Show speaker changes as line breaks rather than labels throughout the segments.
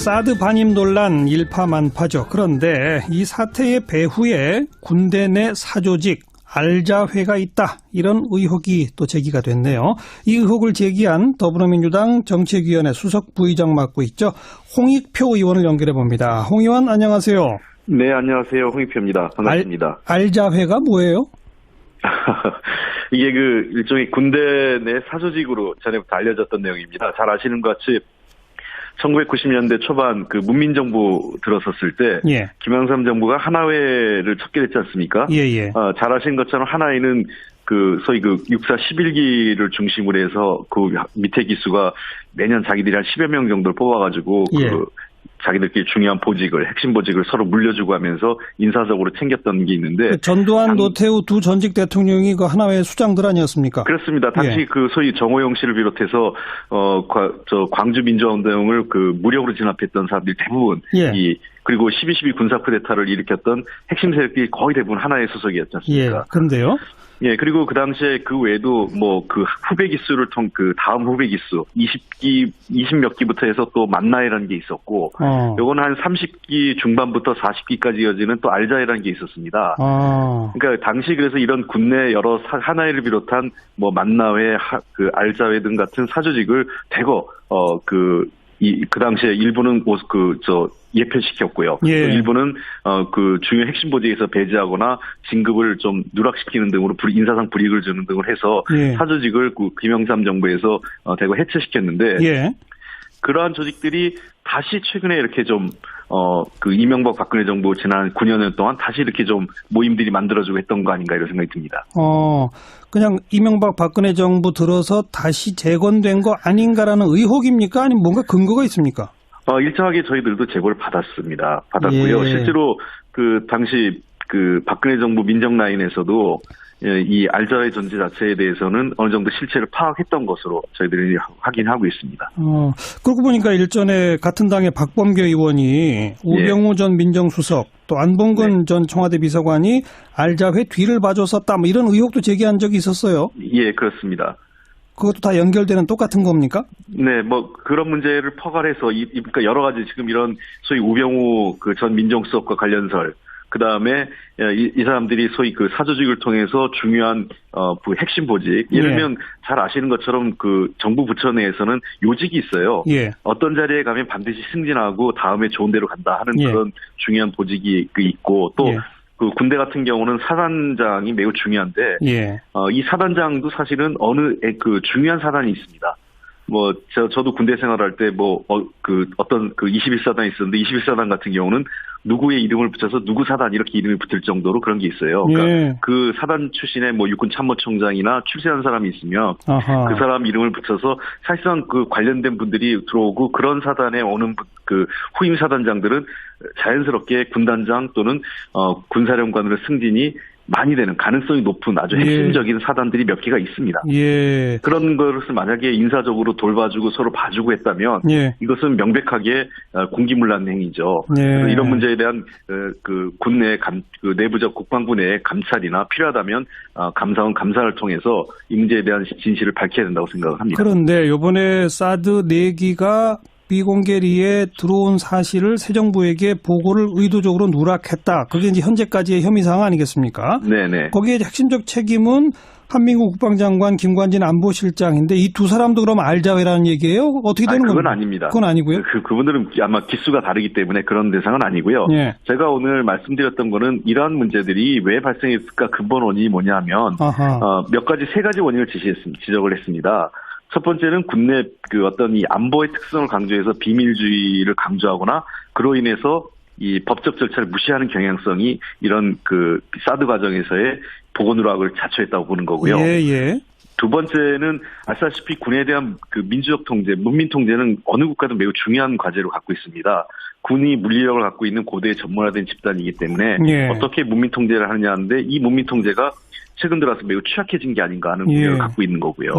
사드 반입 논란 일파만파죠. 그런데 이 사태의 배후에 군대 내 사조직 알자회가 있다. 이런 의혹이 또 제기가 됐네요. 이 의혹을 제기한 더불어민주당 정책위원회 수석 부의장 맡고 있죠. 홍익표 의원을 연결해 봅니다. 홍 의원 안녕하세요.
네, 안녕하세요. 홍익표입니다. 반갑습니다.
알자회가 뭐예요?
이게 일종의 군대 내 사조직으로 전에부터 알려졌던 내용입니다. 잘 아시는 것 같이 1990년대 초반 문민정부 들어섰을 때
예.
김영삼 정부가 하나회를 척결 했지 않습니까?
예.
잘 아시는 것처럼 하나회는 소위 육사 11기를 중심으로 해서 밑에 기수가 매년 자기들이 한 10여 명 정도를 뽑아가지고
예.
자기들끼리 중요한 보직을, 핵심 보직을 서로 물려주고 하면서 인사적으로 챙겼던 게 있는데.
전두환, 노태우 두 전직 대통령이 그 하나회 수장들 아니었습니까?
그렇습니다. 당시
예.
소위 정호영 씨를 비롯해서, 광주 민주화운동을 무력으로 진압했던 사람들이 대부분.
예.
그리고 12.12 군사 쿠데타를 일으켰던 핵심 세력들이 거의 대부분 하나회 소속이었지 않습니까?
예. 그런데요?
예, 그리고 그 당시에 그 외에도 후배 기수를 다음 후배 기수, 20몇 기부터 해서 또 만나회라는 게 있었고, 요거는 한 30기 중반부터 40기까지 이어지는 또 알자회라는 게 있었습니다. 그러니까 당시 그래서 이런 군내 여러 하나회를 비롯한 만나회, 알자회 등 같은 사조직을 대거, 그 당시에 일부는 예표시켰고요.
예.
또 일부는 중요 핵심 보직에서 배제하거나 진급을 좀 누락시키는 등으로 인사상 불이익을 주는 등을 해서
예.
사조직을 김영삼 정부에서 대거 해체시켰는데
예.
그러한 조직들이 다시 최근에 이렇게 이명박 박근혜 정부 지난 9년 동안 다시 이렇게 좀 모임들이 만들어지고 했던 거 아닌가 이런 생각이 듭니다.
그냥 이명박 박근혜 정부 들어서 다시 재건된 거 아닌가라는 의혹입니까? 아니면 뭔가 근거가 있습니까?
일정하게 저희들도 제보를 받았고요.
예.
실제로 당시 박근혜 정부 민정 라인에서도 이 알자회 존재 자체에 대해서는 어느 정도 실체를 파악했던 것으로 저희들이 확인하고 있습니다.
그러고 보니까 일전에 같은 당의 박범계 의원이 우병우 전 민정수석 또 안봉근 전 청와대 비서관이 알자회 뒤를 봐줬었다 이런 의혹도 제기한 적이 있었어요.
예, 그렇습니다.
그것도 다 연결되는 똑같은 겁니까?
네, 그런 문제를 포괄해서 그러니까 여러 가지 지금 이런 소위 우병우 전 민정수석과 관련설, 그 다음에 이 사람들이 소위 사조직을 통해서 중요한 핵심 보직, 예를 들면 잘 아시는 것처럼 정부 부처 내에서는 요직이 있어요.
예.
어떤 자리에 가면 반드시 승진하고 다음에 좋은 데로 간다 하는 그런 중요한 보직이 있고 또 군대 같은 경우는 사단장이 매우 중요한데 이 사단장도 사실은 중요한 사단이 있습니다. 저도 군대 생활할 때 어떤 21사단이 있었는데 21사단 같은 경우는 누구의 이름을 붙여서 누구 사단 이렇게 이름이 붙을 정도로 그런 게 있어요. 그러니까 그 사단 출신의 육군 참모총장이나 출세한 사람이 있으면 그 사람 이름을 붙여서 사실상 관련된 분들이 들어오고 그런 사단에 오는 후임 사단장들은 자연스럽게 군단장 또는 군사령관으로 승진이 많이 되는 가능성이 높은 아주 핵심적인 사단들이 몇 개가 있습니다.
예.
그런 것을 만약에 인사적으로 돌봐주고 서로 봐주고 했다면 이것은 명백하게 공기문란 행위죠. 그래서 이런 문제에 대한 군내 내부적 국방부 내의 감찰이나 필요하다면 감사원 감사를 통해서 이 문제에 대한 진실을 밝혀야 된다고 생각을 합니다.
그런데 이번에 사드 4기가 비공개리에 들어온 사실을 새 정부에게 보고를 의도적으로 누락했다. 그게 이제 현재까지의 혐의사항 아니겠습니까?
네네.
거기에 핵심적 책임은 한민국 국방장관 김관진 안보실장인데 이 두 사람도 그럼 알자회라는 얘기예요? 어떻게 되는 겁니까?
그건 아닙니다.
그건 아니고요.
그분들은 아마 기수가 다르기 때문에 그런 대상은 아니고요. 제가 오늘 말씀드렸던 거는 이러한 문제들이 왜 발생했을까 근본 원인이 뭐냐면 세 가지 원인을 지적을 했습니다. 첫 번째는 군내 어떤 이 안보의 특성을 강조해서 비밀주의를 강조하거나 그로 인해서 이 법적 절차를 무시하는 경향성이 이런 사드 과정에서의 보고 누락을 자초했다고 보는 거고요. 두 번째는 아시다시피 군에 대한 민주적 통제, 문민 통제는 어느 국가도 매우 중요한 과제로 갖고 있습니다. 군이 물리력을 갖고 있는 고도의 전문화된 집단이기 때문에 어떻게 문민 통제를 하느냐 하는데 이 문민 통제가 최근 들어서 매우 취약해진 게 아닌가 하는 우려를 갖고 있는 거고요.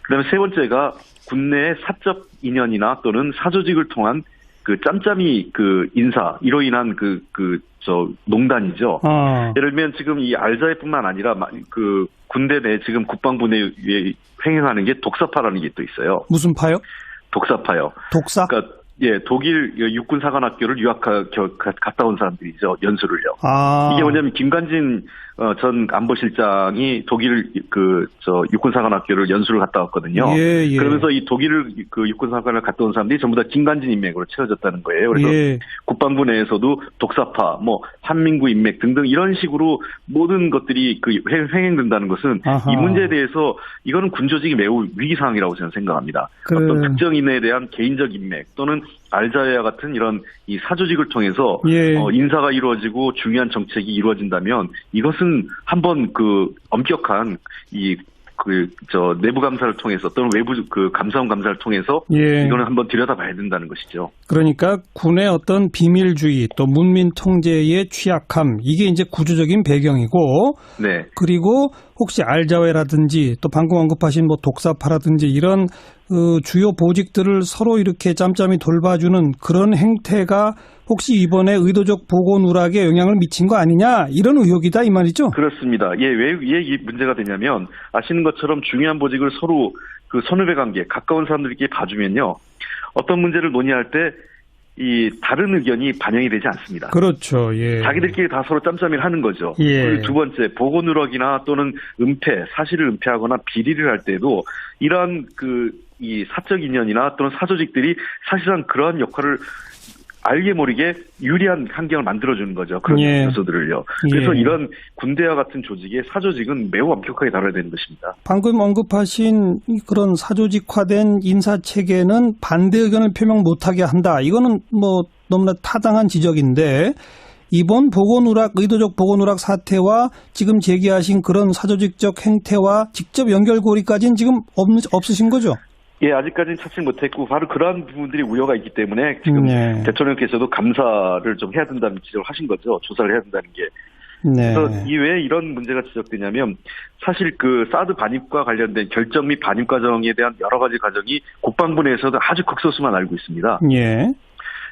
그다음에 세 번째가 군내의 사적 인연이나 또는 사조직을 통한 짬짬이 인사, 이로 인한 농단이죠. 예를 들면 지금 이 알자회뿐만 아니라 군대 내 지금 국방부 내에 횡행하는 게 독사파라는 게 또 있어요.
무슨 파요?
독사파요.
독사?
그러니까 독일 육군사관학교를 갔다 온 사람들이죠. 연수를요. 이게 뭐냐면 김관진 전 안보실장이 독일 육군사관학교를 연수를 갔다 왔거든요. 그러면서 이 독일 육군사관을 갔다 온 사람들이 전부 다 김관진 인맥으로 채워졌다는 거예요. 그래서 국방부 내에서도 독사파, 한민구 인맥 등등 이런 식으로 모든 것들이 횡행된다는 것은 이 문제에 대해서 이거는 군조직이 매우 위기 상황이라고 저는 생각합니다. 어떤 특정인에 대한 개인적 인맥 또는 알자회와 같은 이런 이 사조직을 통해서 인사가 이루어지고 중요한 정책이 이루어진다면 이것은 한번 엄격한 내부 감사를 통해서 또는 외부 감사원 감사를 통해서 이거는 한번 들여다봐야 된다는 것이죠.
그러니까 군의 어떤 비밀주의 또 문민 통제의 취약함 이게 이제 구조적인 배경이고, 그리고 혹시 알자회라든지 또 방금 언급하신 독사파라든지 이런 주요 보직들을 서로 이렇게 짬짬이 돌봐주는 그런 행태가 혹시 이번에 의도적 보고 누락에 영향을 미친 거 아니냐 이런 의혹이다 이 말이죠?
그렇습니다. 왜 이 문제가 되냐면 아시는 것처럼 중요한 보직을 서로 선후배 관계 가까운 사람들끼리 봐주면요. 어떤 문제를 논의할 때 이 다른 의견이 반영이 되지 않습니다.
그렇죠.
자기들끼리 다 서로 짬짬이를 하는 거죠. 그리고 두 번째, 보고 누락이나 또는 사실을 은폐하거나 비리를 할 때도 이러한 이 사적 인연이나 또는 사조직들이 사실상 그러한 역할을 알게 모르게 유리한 환경을 만들어주는 거죠. 그런 요소들을요. 그래서 이런 군대와 같은 조직의 사조직은 매우 엄격하게 다뤄야 되는 것입니다.
방금 언급하신 그런 사조직화된 인사체계는 반대 의견을 표명 못하게 한다. 이거는 너무나 타당한 지적인데 이번 의도적 보고누락 사태와 지금 제기하신 그런 사조직적 행태와 직접 연결고리까지는 지금 없으신 거죠?
아직까지는 찾지 못했고 바로 그러한 부분들이 우려가 있기 때문에 지금 대통령께서도 감사를 좀 해야 된다는 지적을 하신 거죠. 조사를 해야 된다는 게. 그래서 왜 이런 문제가 지적되냐면 사실 사드 반입과 관련된 결정 및 반입 과정에 대한 여러 가지 과정이 국방부 내에서도 아주 극소수만 알고 있습니다.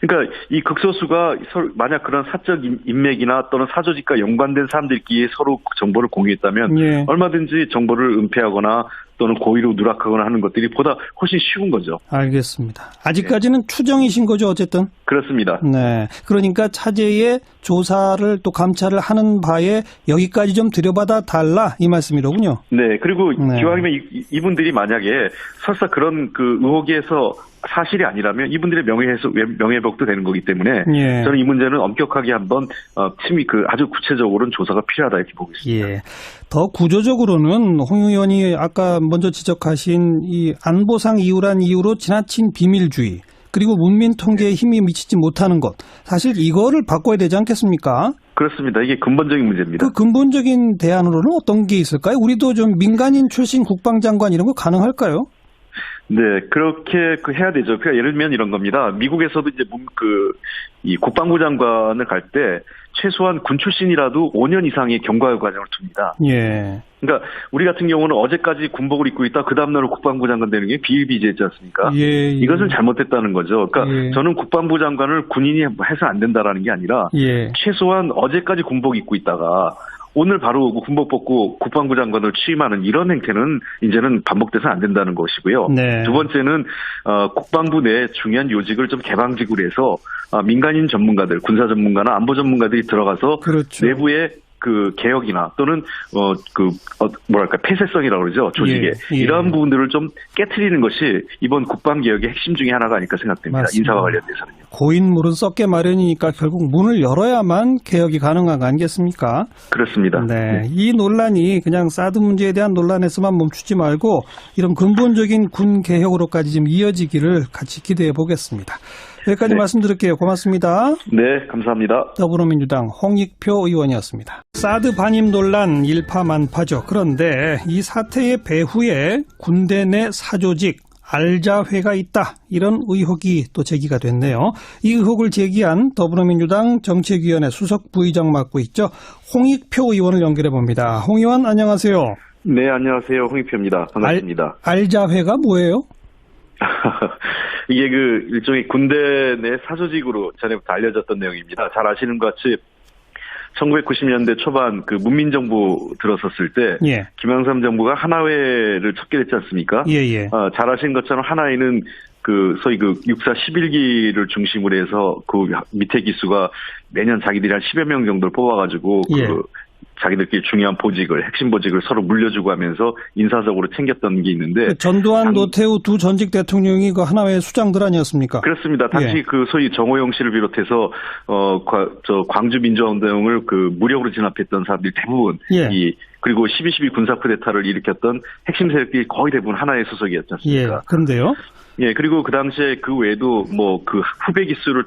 그러니까 이 극소수가 만약 그런 사적 인맥이나 또는 사조직과 연관된 사람들끼리 서로 정보를 공유했다면 얼마든지 정보를 은폐하거나 또는 고의로 누락하거나 하는 것들이 보다 훨씬 쉬운 거죠.
알겠습니다. 아직까지는 추정이신 거죠, 어쨌든?
그렇습니다.
그러니까 차제의 조사를 또 감찰을 하는 바에 여기까지 좀 들여받아 달라 이 말씀이로군요.
그리고 기왕이면 이분들이 만약에 설사 그런 의혹에서 사실이 아니라면 이분들의 명예회복도 되는 거기 때문에 저는 이 문제는 엄격하게 한번 아주 구체적으로는 조사가 필요하다 이렇게 보고 있습니다.
더 구조적으로는 홍 의원이 아까 먼저 지적하신 이 안보상 이유란 이유로 지나친 비밀주의 그리고 문민 통제에 힘이 미치지 못하는 것 사실 이거를 바꿔야 되지 않겠습니까?
그렇습니다. 이게 근본적인 문제입니다.
그 근본적인 대안으로는 어떤 게 있을까요? 우리도 좀 민간인 출신 국방장관 이런 거 가능할까요?
그렇게 해야 되죠. 그러니까 예를 들면 이런 겁니다. 미국에서도 이제 이 국방부 장관을 갈 때 최소한 군 출신이라도 5년 이상의 경과 과정을 둡니다. 그러니까 우리 같은 경우는 어제까지 군복을 입고 있다 그 다음날 국방부 장관 되는 게 비일비재했지 않습니까? 이것은 잘못됐다는 거죠. 그러니까 저는 국방부 장관을 군인이 해서 안 된다라는 게 아니라 최소한 어제까지 군복 입고 있다가 오늘 바로 군복 벗고 국방부 장관을 취임하는 이런 행태는 이제는 반복돼서는 안 된다는 것이고요. 두 번째는 국방부 내 중요한 요직을 좀 개방직으로 해서 민간인 전문가들, 군사 전문가나 안보 전문가들이 들어가서 내부에 개혁이나 또는 폐쇄성이라고 그러죠. 조직에. 이러한 부분들을 좀 깨트리는 것이 이번 국방개혁의 핵심 중에 하나가 아닐까 생각됩니다.
맞습니다.
인사와 관련돼서는요.
고인물은 썩게 마련이니까 결국 문을 열어야만 개혁이 가능한 거 아니겠습니까?
그렇습니다.
이 논란이 그냥 사드 문제에 대한 논란에서만 멈추지 말고 이런 근본적인 군 개혁으로까지 좀 이어지기를 같이 기대해 보겠습니다. 여기까지 말씀드릴게요. 고맙습니다.
감사합니다.
더불어민주당 홍익표 의원이었습니다. 사드 반입 논란 일파만파죠. 그런데 이 사태의 배후에 군대 내 사조직, 알자회가 있다. 이런 의혹이 또 제기가 됐네요. 이 의혹을 제기한 더불어민주당 정책위원회 수석 부의장 맡고 있죠. 홍익표 의원을 연결해 봅니다. 홍 의원 안녕하세요.
안녕하세요. 홍익표입니다. 반갑습니다.
알자회가 뭐예요?
이게 일종의 군대 내 사조직으로 전에부터 알려졌던 내용입니다. 잘 아시는 것 같이 1990년대 초반 문민정부 들어섰을 때 김영삼 정부가 하나회를 척결했지 않습니까? 잘 아시는 것처럼 하나회는 소위 육사 11기를 중심으로 해서 그 밑에 기수가 매년 자기들이 한 10여 명 정도를 뽑아가지고 자기들끼리 중요한 보직을, 핵심 보직을 서로 물려주고 하면서 인사적으로 챙겼던 게 있는데.
전두환, 노태우 두 전직 대통령이 그 하나의 수장들 아니었습니까?
그렇습니다. 당시 소위 정호영 씨를 비롯해서, 광주 민주화운동을 무력으로 진압했던 사람들이 대부분, 그리고 12.12 군사 쿠데타를 일으켰던 핵심 세력들이 거의 대부분 하나의 소속이었지 않습니까?
그런데요?
그리고 그 당시에 그 외에도 후배 기수를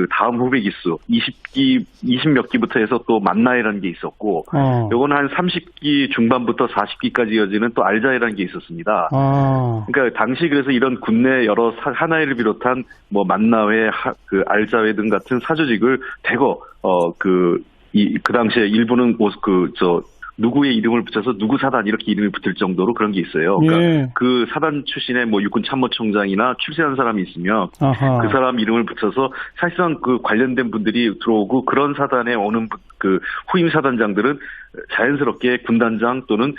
다음 후배 기수, 20몇 기부터 해서 또 만나이라는 게 있었고, 요거는 한 30기 중반부터 40기까지 이어지는 또 알자회라는 게 있었습니다. 그러니까 당시 그래서 이런 군내 여러 하나회를 비롯한 만나회, 알자회 등 같은 사조직을 대거, 그 당시에 일부는 누구의 이름을 붙여서 누구 사단 이렇게 이름이 붙을 정도로 그런 게 있어요. 그러니까 그 사단 출신의 육군 참모총장이나 출세한 사람이 있으면 그 사람 이름을 붙여서 사실상 그 관련된 분들이 들어오고 그런 사단에 오는 후임 사단장들은 자연스럽게 군단장 또는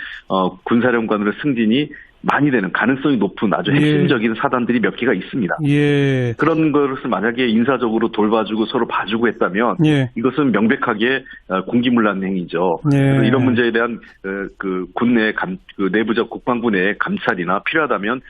군사령관으로 승진이 많이 되는 가능성이 높은 아주 핵심적인 사단들이 몇 개가 있습니다. 그런 것을 만약에 인사적으로 돌봐주고 서로 봐주고 했다면 이것은 명백하게 공기문란 행위죠. 그래서 이런 문제에 대한 군내 내부적 국방부 내의 감찰이나 필요하다면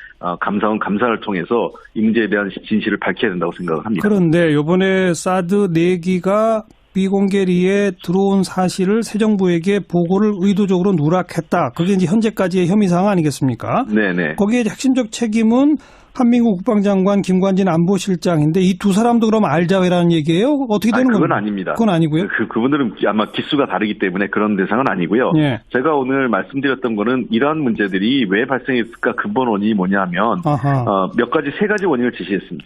감사원 감사를 통해서 이 문제에 대한 진실을 밝혀야 된다고 생각을 합니다.
그런데 이번에 사드 4기가 비공개리에 들어온 사실을 새 정부에게 보고를 의도적으로 누락했다. 그게 이제 현재까지의 혐의사항 아니겠습니까?
네네.
거기에 핵심적 책임은 한민국 국방장관, 김관진 안보실장인데 이 두 사람도 그럼 알자회라는 얘기예요? 어떻게 되는 겁니까?
그건 아닙니다.
그건 아니고요.
그분들은 아마 기수가 다르기 때문에 그런 대상은 아니고요. 제가 오늘 말씀드렸던 거는 이러한 문제들이 왜 발생했을까 근본 원인이 뭐냐면 세 가지 원인을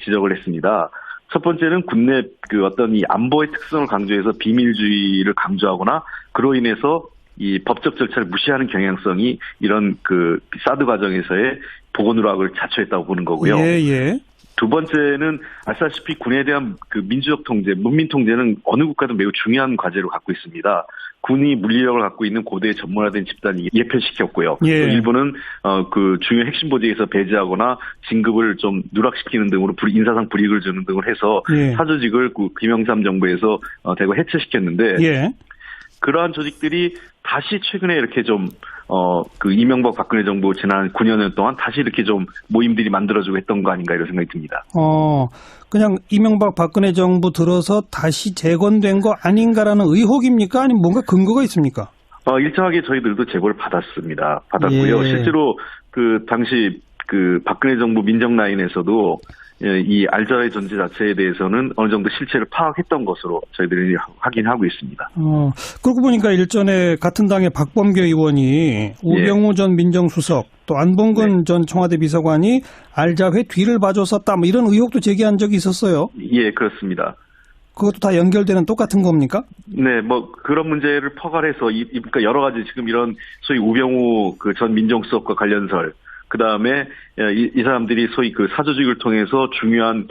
지적을 했습니다. 첫 번째는 군내 어떤 이 안보의 특성을 강조해서 비밀주의를 강조하거나 그로 인해서 이 법적 절차를 무시하는 경향성이 이런 사드 과정에서의 보고 누락을 자초했다고 보는 거고요. 두 번째는 아시다시피 군에 대한 민주적 통제, 문민 통제는 어느 국가도 매우 중요한 과제로 갖고 있습니다. 군이 물리력을 갖고 있는 고도의 전문화된 집단이 예편시켰고요. 또 일부는 중요 핵심 보직에서 배제하거나 진급을 좀 누락시키는 등으로 인사상 불이익을 주는 등을 해서 사조직을 김영삼 정부에서 대거 해체시켰는데 그러한 조직들이 다시 최근에 이렇게 좀 이명박 박근혜 정부 지난 9년 동안 다시 이렇게 좀 모임들이 만들어지고 했던 거 아닌가 이런 생각이 듭니다.
그냥 이명박 박근혜 정부 들어서 다시 재건된 거 아닌가라는 의혹입니까? 아니면 뭔가 근거가 있습니까?
일정하게 저희들도 제보를 받았고요. 실제로 당시 박근혜 정부 민정 라인에서도 이 알자회 존재 자체에 대해서는 어느 정도 실체를 파악했던 것으로 저희들이 확인하고 있습니다.
그러고 보니까 일전에 같은 당의 박범계 의원이 우병우 전 민정수석 또 안봉근 전 청와대 비서관이 알자회 뒤를 봐줬었다 이런 의혹도 제기한 적이 있었어요.
그렇습니다.
그것도 다 연결되는 똑같은 겁니까?
네, 그런 문제를 포괄해서 그러니까 여러 가지 지금 이런 소위 우병우 전 민정수석과 관련설 그 다음에 이 사람들이 소위 사조직을 통해서 중요한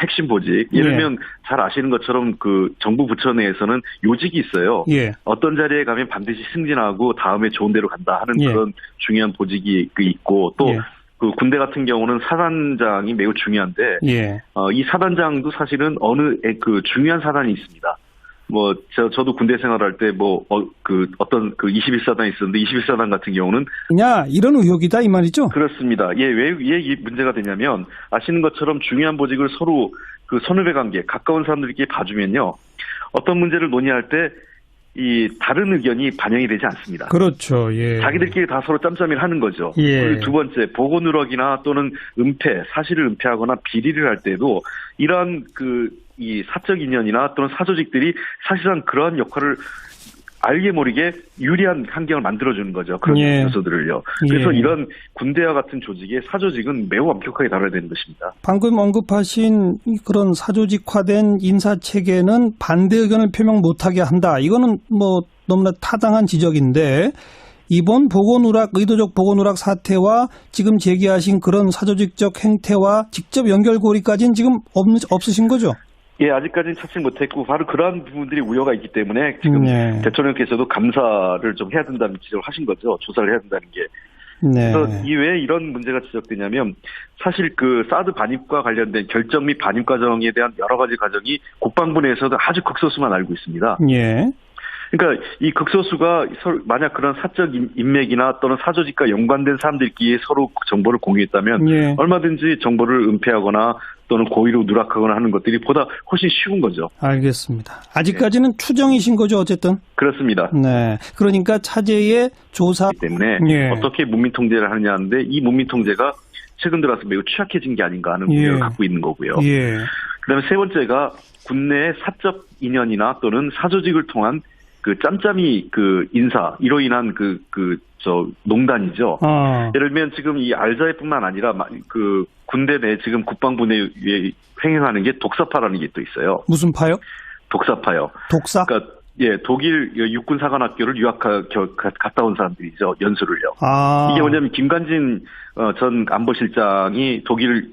핵심 보직, 예를 들면 잘 아시는 것처럼 정부 부처 내에서는 요직이 있어요. 어떤 자리에 가면 반드시 승진하고 다음에 좋은 데로 간다 하는 그런 중요한 보직이 있고 또 군대 같은 경우는 사단장이 매우 중요한데 이 사단장도 사실은 어느 중요한 사단이 있습니다. 저도 군대 생활할 때 어떤 21사단이 있었는데 21사단 같은 경우는
이런 의혹이다 이 말이죠?
그렇습니다. 왜 이 문제가 되냐면 아시는 것처럼 중요한 보직을 서로 선후배 관계 가까운 사람들끼리 봐주면요. 어떤 문제를 논의할 때 이 다른 의견이 반영이 되지 않습니다.
그렇죠.
자기들끼리 다 서로 짬짬이를 하는 거죠. 그리고 두 번째 보고 누락이나 또는 사실을 은폐하거나 비리를 할 때도 이러한 이 사적 인연이나 또는 사조직들이 사실상 그러한 역할을 알게 모르게 유리한 환경을 만들어주는 거죠. 그런 요소들을요. 그래서 이런 군대와 같은 조직의 사조직은 매우 엄격하게 다뤄야 되는 것입니다.
방금 언급하신 그런 사조직화된 인사체계는 반대 의견을 표명 못하게 한다. 이거는 너무나 타당한 지적인데 이번 의도적 보고 누락 사태와 지금 제기하신 그런 사조직적 행태와 직접 연결고리까지는 지금 없으신 거죠?
아직까지는 찾지 못했고 바로 그러한 부분들이 우려가 있기 때문에 지금 대통령께서도 감사를 좀 해야 된다는 지적을 하신 거죠. 조사를 해야 된다는 게.
네.
그래서 왜 이런 문제가 지적되냐면 사실 그 사드 반입과 관련된 결정 및 반입 과정에 대한 여러 가지 과정이 국방부 내에서도 아주 극소수만 알고 있습니다.
예.
그러니까 이 극소수가 만약 그런 사적 인맥이나 또는 사조직과 연관된 사람들끼리 서로 정보를 공유했다면
예.
얼마든지 정보를 은폐하거나 또는 고의로 누락하거나 하는 것들이 보다 훨씬 쉬운 거죠.
알겠습니다. 아직까지는 네. 추정이신 거죠, 어쨌든?
그렇습니다.
네. 그러니까 차제의 조사
때문에 예. 어떻게 문민 통제를 하느냐 하는데 이 문민 통제가 최근 들어서 매우 취약해진 게 아닌가 하는 우려를 갖고 있는 거고요.
예.
그다음에 세 번째가 군내의 사적 인연이나 또는 사조직을 통한 그 짬짬이 그 인사 이로 인한 농단이죠. 예를 들면 지금 이 알자회뿐만 아니라 그 군대 내 지금 국방부 내에 횡행하는 게 독사파라는 게 또 있어요.
무슨 파요?
독사파요.
독사?
그러니까 예, 독일 육군사관학교를 갔다 온 사람들이죠. 연수를요. 이게 뭐냐면 김관진 전 안보실장이 독일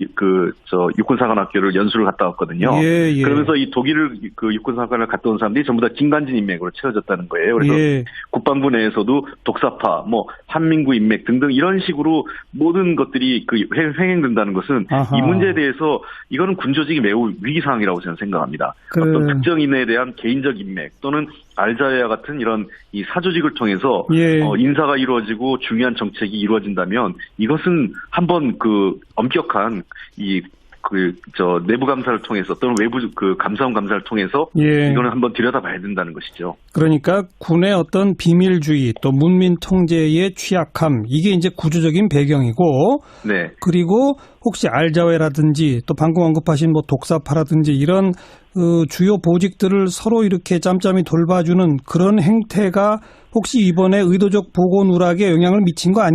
육군사관학교를 연수를 갔다 왔거든요.
예, 예.
그러면서 이 독일 육군사관을 갔다 온 사람들이 전부 다 김관진 인맥으로 채워졌다는 거예요. 그래서
예.
국방부 내에서도 독사파, 한민구 인맥 등등 이런 식으로 모든 것들이 횡행된다는 것은 아하. 이 문제에 대해서 이거는 군조직이 매우 위기 상황이라고 저는 생각합니다. 어떤 특정인에 대한 개인적 인맥 또는 알자회와 같은 이런 이 사조직을 통해서
예.
인사가 이루어지고 중요한 정책이 이루어진다면 이것은 한번 엄격한 내부 감사를 통해서 또는 외부 감사원 감사를 통해서
예.
이거는 한번 들여다봐야 된다는 것이죠.
그러니까 군의 어떤 비밀주의 또 문민 통제의 취약함 이게 이제 구조적인 배경이고
네.
그리고 혹시 알자회라든지 또 방금 언급하신 독사파라든지 이런 주요 보직들을 서로 이렇게 짬짬이 돌봐주는 그런 행태가 혹시 이번에 의도적 보고 누락에 영향을 미친 거 아니에요?